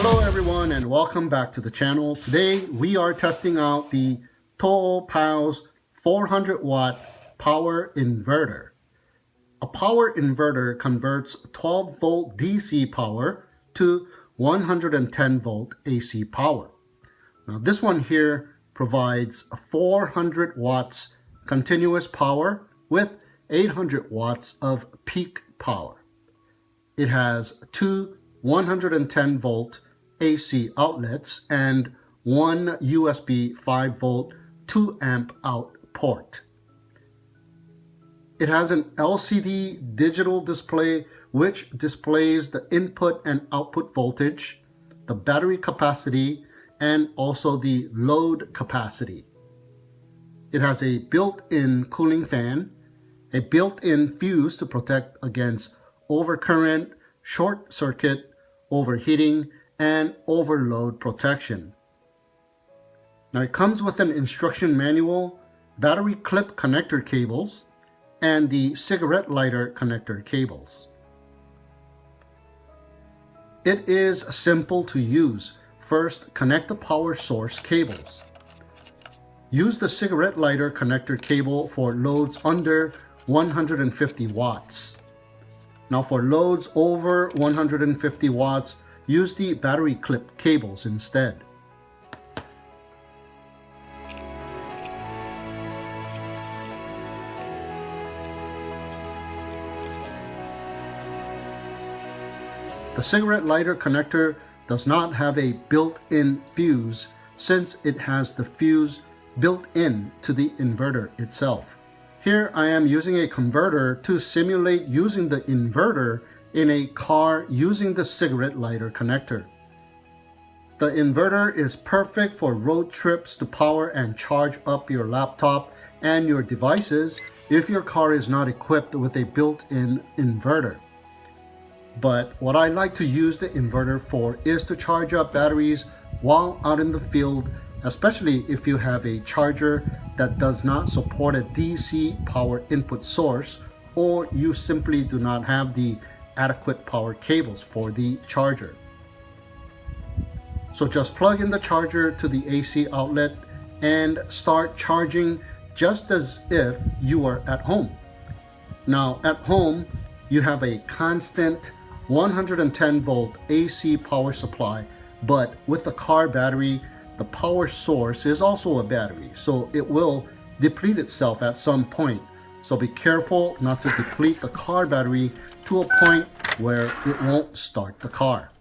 Hello everyone and welcome back to the channel. Today we are testing out the TooPow's 400 watt power inverter. A power inverter converts 12 volt DC power to 110 volt AC power. Now this one here provides 400 watts continuous power with 800 watts of peak power. It has two 110 volt AC outlets and one USB 5 volt 2 amp out port. It has an LCD digital display which displays the input and output voltage, the battery capacity, and also the load capacity. It has a built-in cooling fan, a built-in fuse to protect against overcurrent, short circuit, overheating, and overload protection. Now it comes with an instruction manual, battery clip connector cables, and the cigarette lighter connector cables. It is simple to use. First, connect the power source cables. Use the cigarette lighter connector cable for loads under 150 watts. Now for loads over 150 watts, use the battery clip cables instead. The cigarette lighter connector does not have a built-in fuse since it has the fuse built in to the inverter itself. Here I am using a converter to simulate using the inverter in a car using the cigarette lighter connector. The inverter is perfect for road trips to power and charge up your laptop and your devices if your car is not equipped with a built-in inverter. But what I like to use the inverter for is to charge up batteries while out in the field, especially if you have a charger that does not support a DC power input source, or you simply do not have the adequate power cables for the charger. So just plug in the charger to the AC outlet and start charging just as if you are at home. Now at home, you have a constant 110 volt AC power supply, but with the car battery, the power source is also a battery, so it will deplete itself at some point. So be careful not to deplete the car battery to a point where it won't start the car.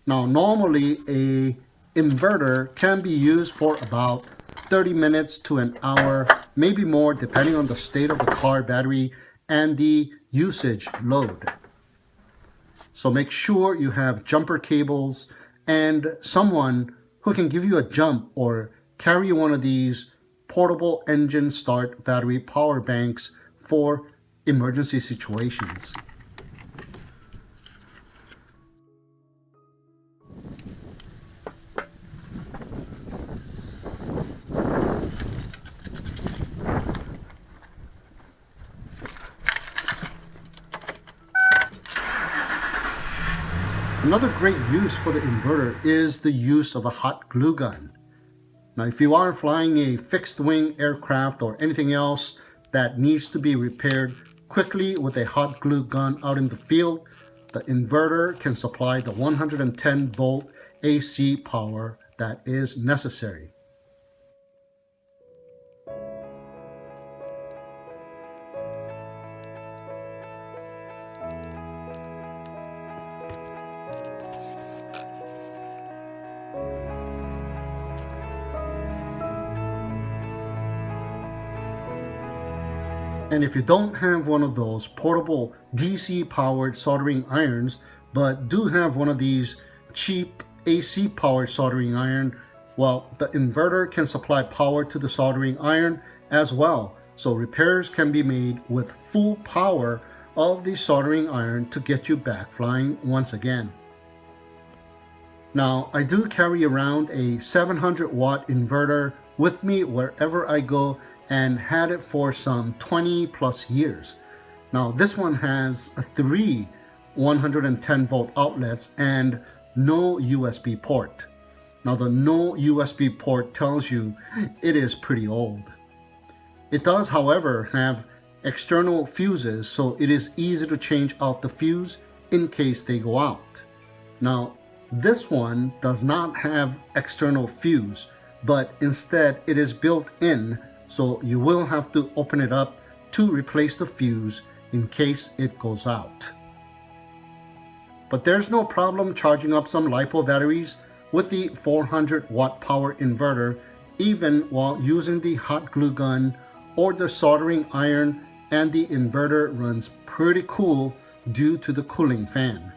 Now normally a inverter can be used for about 30 minutes to an hour, maybe more depending on the state of the car battery and the usage load. So make sure you have jumper cables and someone who can give you a jump or carry one of these portable engine start battery power banks for emergency situations. Another great use for the inverter is the use of a hot glue gun. Now if you are flying a fixed wing aircraft or anything else that needs to be repaired quickly with a hot glue gun out in the field, the inverter can supply the 110 volt AC power that is necessary. And if you don't have one of those portable DC powered soldering irons, but do have one of these cheap AC powered soldering iron, well, the inverter can supply power to the soldering iron as well. So repairs can be made with full power of the soldering iron to get you back flying once again. Now, I do carry around a 700 watt inverter with me wherever I go and had it for some 20 plus years. Now this one has 3 110 volt outlets and no USB port. Now the no USB port tells you it is pretty old. It does, however, have external fuses, so it is easy to change out the fuse in case they go out. Now this one does not have external fuse, but instead it is built in, so you will have to open it up to replace the fuse in case it goes out. But there's no problem charging up some LiPo batteries with the 400 watt power inverter, even while using the hot glue gun or the soldering iron, and the inverter runs pretty cool due to the cooling fan.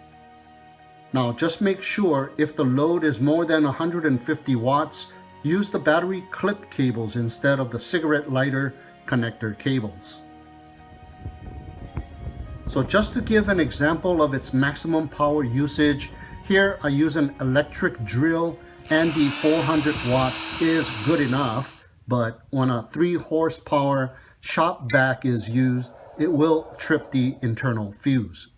Now just make sure if the load is more than 150 watts, use the battery clip cables instead of the cigarette lighter connector cables. So just to give an example of its maximum power usage, here I use an electric drill and the 400 watts is good enough, but when a 3 horsepower shop vac is used, it will trip the internal fuse.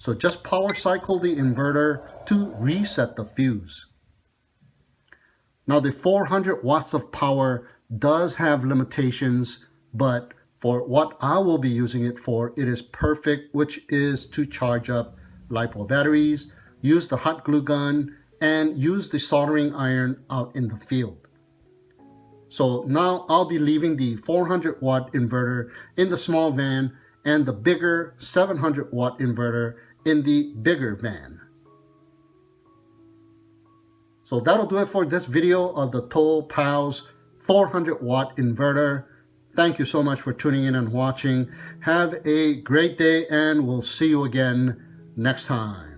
So just power cycle the inverter to reset the fuse. Now the 400 watts of power does have limitations, but for what I will be using it for, it is perfect, which is to charge up LiPo batteries, use the hot glue gun, and use the soldering iron out in the field. So now I'll be leaving the 400 watt inverter in the small van and the bigger 700 watt inverter in the bigger van. So that'll do it for this video of the TooPow's 400 watt inverter. Thank you so much for tuning in and watching. Have a great day, and we'll see you again next time.